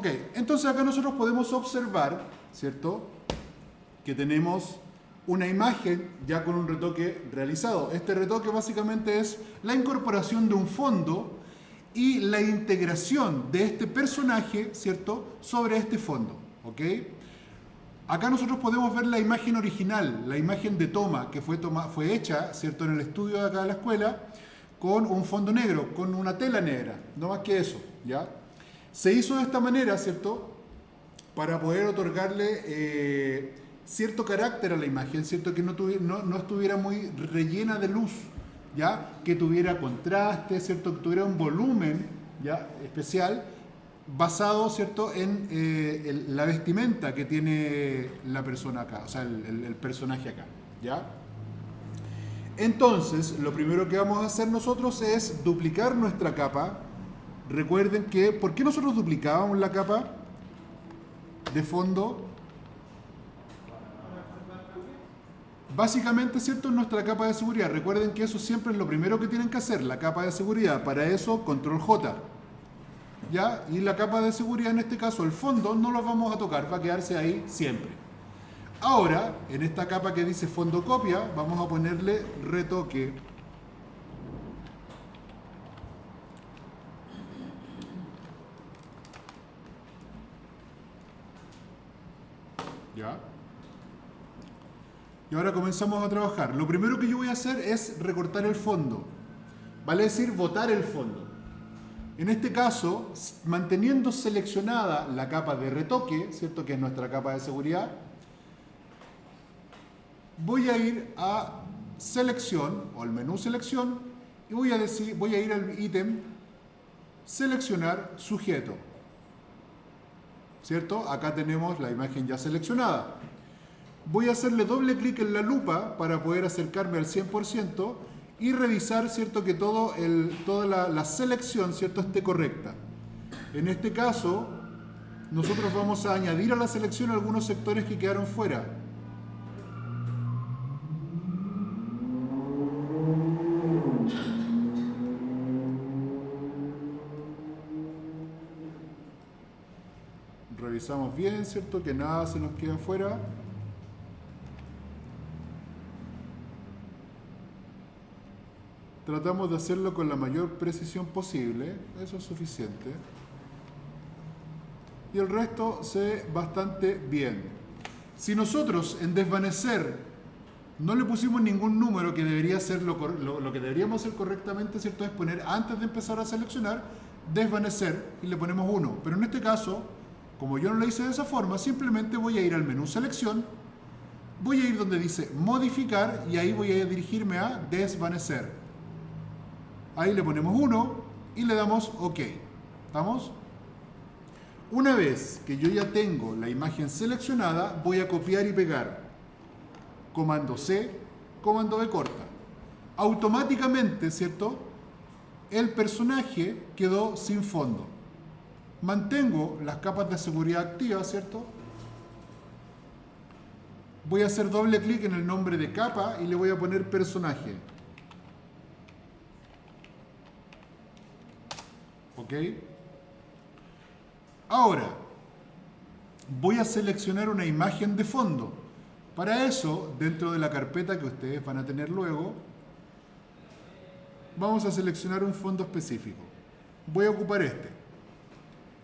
Ok, entonces acá nosotros podemos observar, ¿cierto?, que tenemos una imagen ya con un retoque realizado. Este retoque básicamente es la incorporación de un fondo y la integración de este personaje, ¿cierto?, sobre este fondo, ¿ok? Acá nosotros podemos ver la imagen original, la imagen de toma que fue hecha, ¿cierto?, en el estudio de acá de la escuela, con un fondo negro, con una tela negra, no más que eso, ¿ya? Se hizo de esta manera, ¿cierto?, para poder otorgarle cierto carácter a la imagen, ¿cierto?, que no estuviera muy rellena de luz, ¿ya?, que tuviera contraste, ¿cierto?, que tuviera un volumen, ¿ya?, especial, basado, ¿cierto?, en la vestimenta que tiene la persona acá, o sea, el personaje acá, ¿ya? Entonces, lo primero que vamos a hacer nosotros es duplicar nuestra capa. Recuerden que, ¿por qué nosotros duplicábamos la capa de fondo? Básicamente, ¿cierto?, nuestra capa de seguridad. Recuerden que eso siempre es lo primero que tienen que hacer, la capa de seguridad. Para eso, control J. ¿Ya? Y la capa de seguridad, en este caso, el fondo, no lo vamos a tocar, va a quedarse ahí siempre. Ahora, en esta capa que dice fondo copia, vamos a ponerle retoque. ¿Ya? Y ahora comenzamos a trabajar. Lo primero que yo voy a hacer es recortar el fondo. Vale decir, botar el fondo. En este caso, manteniendo seleccionada la capa de retoque, ¿cierto?, que es nuestra capa de seguridad, voy a ir a selección, o al menú selección, y voy a ir al ítem seleccionar sujeto. ¿Cierto? Acá tenemos la imagen ya seleccionada. Voy a hacerle doble clic en la lupa para poder acercarme al 100% y revisar, ¿cierto?, que toda la selección, ¿cierto?, esté correcta. En este caso, nosotros vamos a añadir a la selección algunos sectores que quedaron fuera. Revisamos bien, ¿cierto?, que nada se nos queda fuera. Tratamos de hacerlo con la mayor precisión posible, eso es suficiente. Y el resto se ve bastante bien. Si nosotros en desvanecer no le pusimos ningún número, que debería ser lo que deberíamos hacer correctamente, ¿cierto?, es poner, antes de empezar a seleccionar, desvanecer y le ponemos 1. Pero en este caso, como yo no lo hice de esa forma, simplemente voy a ir al menú selección, voy a ir donde dice modificar y ahí voy a dirigirme a desvanecer. Ahí le ponemos 1 y le damos OK. ¿Estamos? Una vez que yo ya tengo la imagen seleccionada, voy a copiar y pegar. Comando C, comando B corta. Automáticamente, ¿cierto?, el personaje quedó sin fondo. Mantengo las capas de seguridad activas, ¿cierto? Voy a hacer doble clic en el nombre de capa y le voy a poner personaje. ¿Ok? Ahora, voy a seleccionar una imagen de fondo. Para eso, dentro de la carpeta que ustedes van a tener luego, vamos a seleccionar un fondo específico. Voy a ocupar este.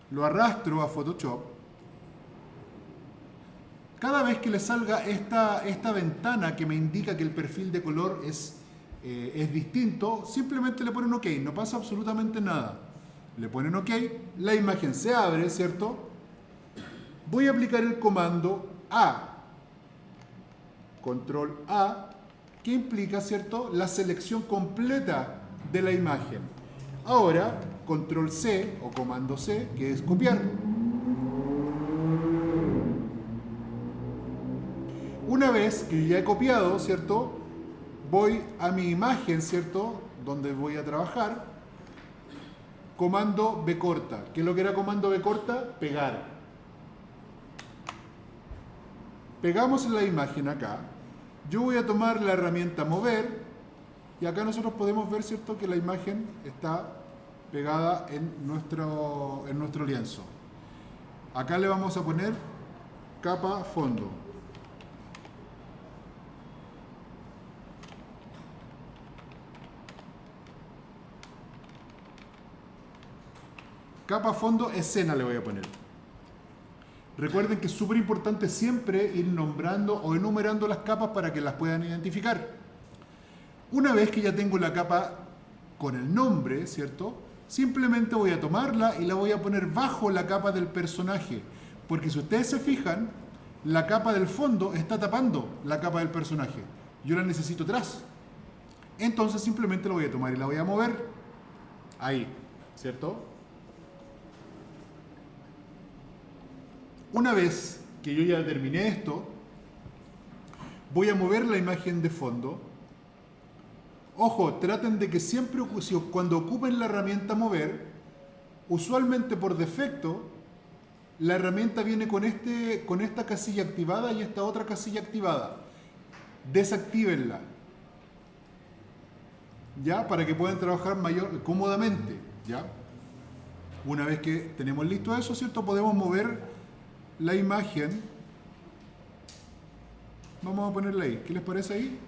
Lo arrastro a Photoshop. Cada vez que le salga esta ventana que me indica que el perfil de color es distinto, simplemente le ponen OK, no pasa absolutamente nada. Le ponen OK, la imagen se abre, ¿cierto? Voy a aplicar el comando A, control A, que implica, ¿cierto?, la selección completa de la imagen. Ahora, control C o comando C, que es copiar. Una vez que ya he copiado, ¿cierto?, voy a mi imagen, ¿cierto?, donde voy a trabajar. Comando B corta. ¿Qué es lo que era comando B corta? Pegar. Pegamos en la imagen acá. Yo voy a tomar la herramienta mover y acá nosotros podemos ver, ¿cierto?, que la imagen está pegada en nuestro lienzo. Acá le vamos a poner capa fondo. Capa fondo escena le voy a poner. Recuerden que es súper importante siempre ir nombrando o enumerando las capas para que las puedan identificar. Una vez que ya tengo la capa con el nombre, ¿cierto? Simplemente voy a tomarla y la voy a poner bajo la capa del personaje. Porque si ustedes se fijan, la capa del fondo está tapando la capa del personaje. Yo la necesito atrás. Entonces simplemente la voy a tomar y la voy a mover ahí, ¿cierto? Una vez que yo ya terminé esto, voy a mover la imagen de fondo. Ojo, traten de que siempre, cuando ocupen la herramienta mover, usualmente por defecto, la herramienta viene con esta casilla activada y esta otra casilla activada. Desactívenla, ¿ya? Para que puedan trabajar cómodamente, ¿ya? Una vez que tenemos listo eso, ¿cierto? Podemos mover la imagen. Vamos a ponerla ahí. ¿Qué les parece ahí?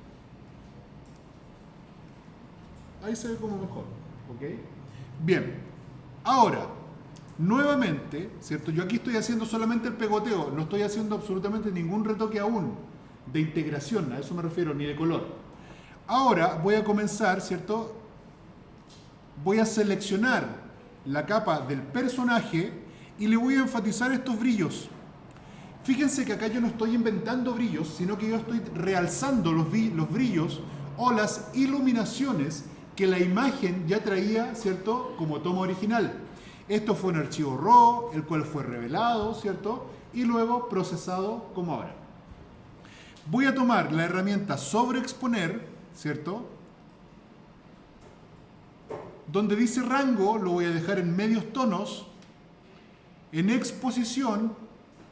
Ahí se ve como mejor, ¿ok? Bien, ahora, nuevamente, ¿cierto? Yo aquí estoy haciendo solamente el pegoteo, no estoy haciendo absolutamente ningún retoque aún de integración, a eso me refiero, ni de color. Ahora voy a comenzar, ¿cierto? Voy a seleccionar la capa del personaje y le voy a enfatizar estos brillos. Fíjense que acá yo no estoy inventando brillos, sino que yo estoy realzando los brillos o las iluminaciones que la imagen ya traía, ¿cierto? Como toma original. Esto fue un archivo RAW, el cual fue revelado, ¿cierto? Y luego procesado como ahora. Voy a tomar la herramienta sobreexponer, ¿cierto? Donde dice rango, lo voy a dejar en medios tonos. En exposición,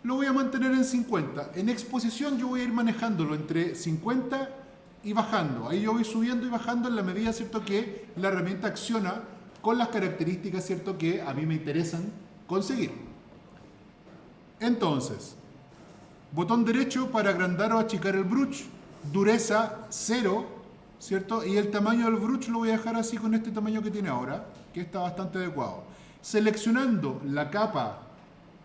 lo voy a mantener en 50. En exposición yo voy a ir manejándolo entre 50 y bajando. Ahí yo voy subiendo y bajando en la medida, ¿cierto?, que la herramienta acciona con las características, ¿cierto?, que a mí me interesan conseguir. Entonces, botón derecho para agrandar o achicar el brush, dureza 0, ¿cierto? Y el tamaño del brush lo voy a dejar así con este tamaño que tiene ahora, que está bastante adecuado. Seleccionando la capa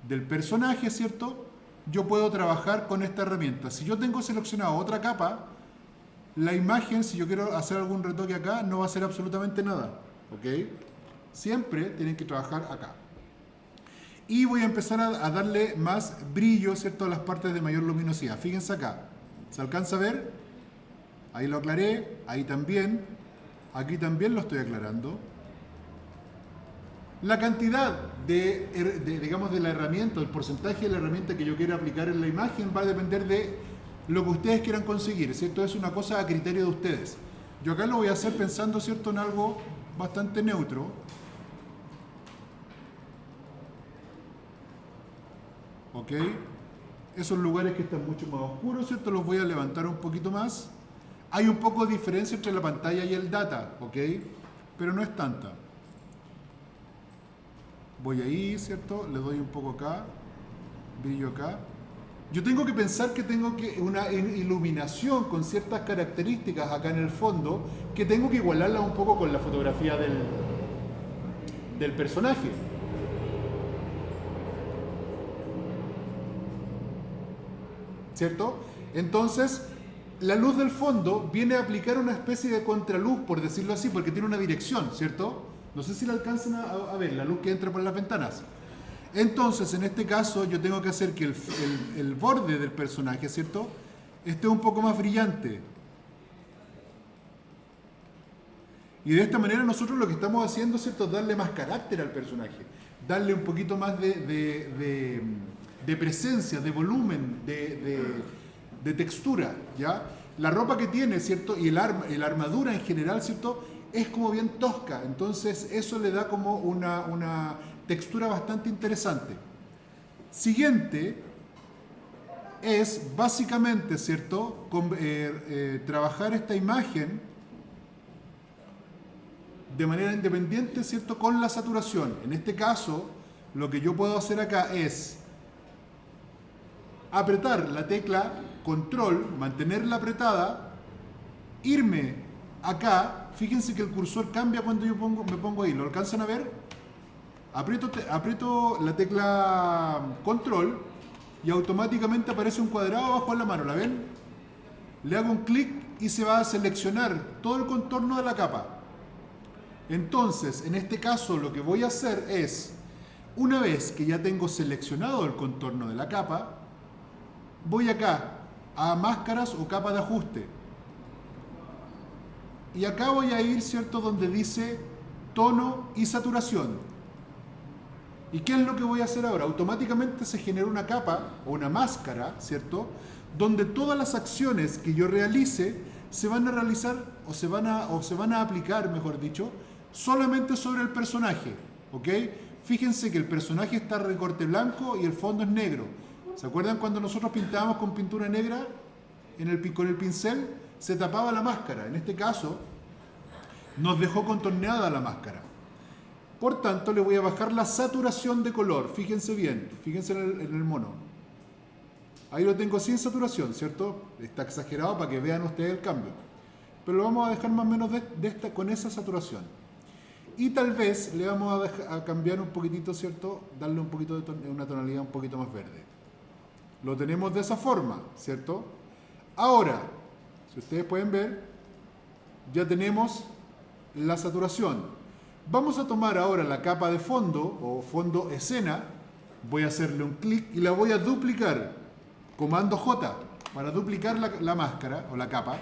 del personaje, ¿cierto? Yo puedo trabajar con esta herramienta. Si yo tengo seleccionado otra capa, la imagen, si yo quiero hacer algún retoque acá, no va a hacer absolutamente nada, ¿ok? Siempre tienen que trabajar acá. Y voy a empezar a darle más brillo, ¿cierto?, a las partes de mayor luminosidad. Fíjense acá, ¿se alcanza a ver? Ahí lo aclaré, ahí también, aquí también lo estoy aclarando. La cantidad digamos, de la herramienta, el porcentaje de la herramienta que yo quiera aplicar en la imagen va a depender de lo que ustedes quieran conseguir, ¿cierto? Es una cosa a criterio de ustedes. Yo acá lo voy a hacer pensando, ¿cierto?, en algo bastante neutro. ¿Ok? Esos lugares que están mucho más oscuros, ¿cierto?, los voy a levantar un poquito más. Hay un poco de diferencia entre la pantalla y el data, ¿ok? Pero no es tanta. Voy ahí, ¿cierto? Le doy un poco acá, brillo acá. Yo tengo que pensar que tengo una iluminación con ciertas características acá en el fondo, que tengo que igualarla un poco con la fotografía del personaje. ¿Cierto? Entonces, la luz del fondo viene a aplicar una especie de contraluz, por decirlo así, porque tiene una dirección, ¿cierto? No sé si la alcanzan a ver, la luz que entra por las ventanas. Entonces, en este caso, yo tengo que hacer que el borde del personaje, ¿cierto?, esté un poco más brillante. Y de esta manera nosotros lo que estamos haciendo, ¿cierto?, es darle más carácter al personaje, darle un poquito más de presencia, de volumen, de textura, ¿ya? La ropa que tiene, ¿cierto?, y la armadura en general, ¿cierto?, es como bien tosca, entonces eso le da como una textura bastante interesante. Siguiente es básicamente, ¿cierto?, trabajar esta imagen de manera independiente, ¿cierto?, con la saturación. En este caso, lo que yo puedo hacer acá es apretar la tecla control, mantenerla apretada, irme acá. Fíjense que el cursor cambia cuando yo me pongo ahí. ¿Lo alcanzan a ver? Aprieto la tecla control y automáticamente aparece un cuadrado abajo en la mano. ¿La ven? Le hago un clic y se va a seleccionar todo el contorno de la capa. Entonces, en este caso, lo que voy a hacer es, una vez que ya tengo seleccionado el contorno de la capa, voy acá a máscaras o capa de ajuste. Y acá voy a ir, ¿cierto?, donde dice tono y saturación. ¿Y qué es lo que voy a hacer ahora? Automáticamente se genera una capa o una máscara, ¿cierto?, donde todas las acciones que yo realice se van a realizar o se van a aplicar, mejor dicho, solamente sobre el personaje, ¿ok? Fíjense que el personaje está recorte blanco y el fondo es negro. ¿Se acuerdan cuando nosotros pintábamos con pintura negra con el pincel? Se tapaba la máscara. En este caso, nos dejó contorneada la máscara. Por tanto, le voy a bajar la saturación de color. Fíjense bien, fíjense en el mono. Ahí lo tengo sin saturación, ¿cierto? Está exagerado para que vean ustedes el cambio. Pero lo vamos a dejar más o menos con esa saturación. Y tal vez le vamos a cambiar un poquitito, ¿cierto? Darle un poquito de una tonalidad un poquito más verde. Lo tenemos de esa forma, ¿cierto? Ahora, si ustedes pueden ver, ya tenemos la saturación. Vamos a tomar ahora la capa de fondo o fondo escena. Voy a hacerle un clic y la voy a duplicar. Comando J para duplicar la máscara o la capa.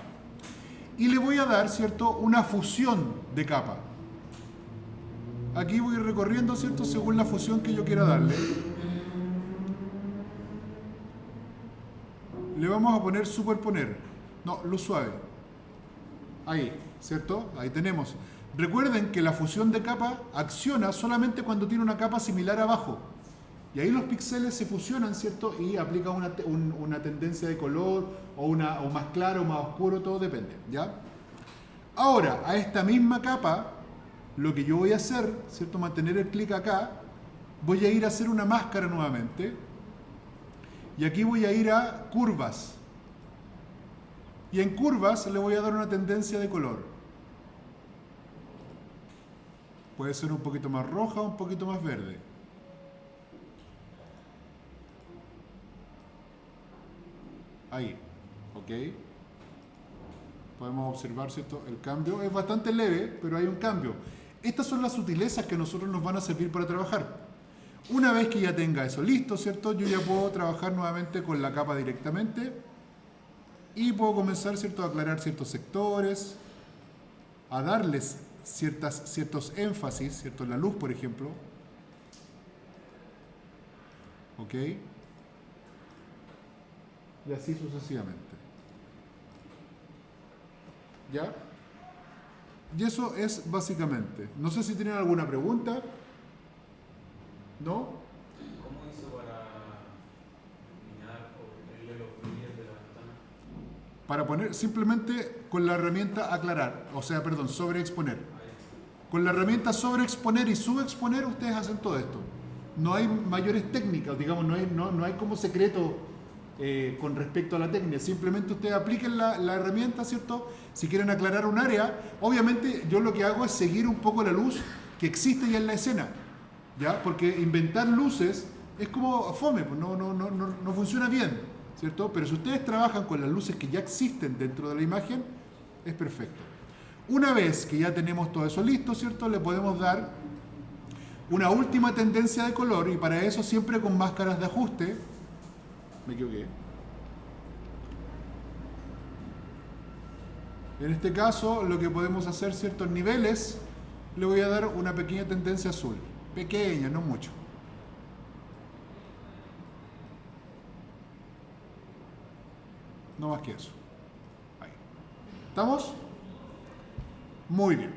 Y le voy a dar, ¿cierto?, una fusión de capa. Aquí voy recorriendo, ¿cierto?, según la fusión que yo quiera darle. Le vamos a poner superponer. No, luz suave. Ahí, ¿cierto? Ahí tenemos. Recuerden que la fusión de capa acciona solamente cuando tiene una capa similar abajo. Y ahí los píxeles se fusionan, ¿cierto? Y aplica una tendencia de color o más claro o más oscuro, todo depende, ¿ya? Ahora, a esta misma capa, lo que yo voy a hacer, ¿cierto? Mantener el clic acá, voy a ir a hacer una máscara nuevamente. Y aquí voy a ir a curvas. Y en curvas le voy a dar una tendencia de color. Puede ser un poquito más roja o un poquito más verde. Ahí, ¿ok? Podemos observar, ¿cierto? El cambio es bastante leve, pero hay un cambio. Estas son las sutilezas que a nosotros nos van a servir para trabajar. Una vez que ya tenga eso listo, ¿cierto? Yo ya puedo trabajar nuevamente con la capa directamente y puedo comenzar, ¿cierto?, a aclarar ciertos sectores, a darles ciertos énfasis, ¿cierto? La luz, por ejemplo. ¿Ok? Y así sucesivamente. ¿Ya? Y eso es básicamente. No sé si tienen alguna pregunta. ¿No? ¿Cómo hizo para eliminar o ponerle los brillos de la ventana? Para poner simplemente con la herramienta aclarar, o sea, perdón, sobreexponer. Con la herramienta sobreexponer y subexponer ustedes hacen todo esto. No hay mayores técnicas, digamos, no hay como secreto con respecto a la técnica. Simplemente ustedes apliquen la herramienta, ¿cierto? Si quieren aclarar un área, obviamente yo lo que hago es seguir un poco la luz que existe ya en la escena, ¿ya? Porque inventar luces es como fome, pues no funciona bien, ¿cierto? Pero si ustedes trabajan con las luces que ya existen dentro de la imagen, es perfecto. Una vez que ya tenemos todo eso listo, ¿cierto? Le podemos dar una última tendencia de color y para eso siempre con máscaras de ajuste. Me equivoqué. En este caso, lo que podemos hacer, ciertos niveles, le voy a dar una pequeña tendencia azul. Pequeña, no mucho. No más que eso. Ahí. ¿Estamos? Muy bien.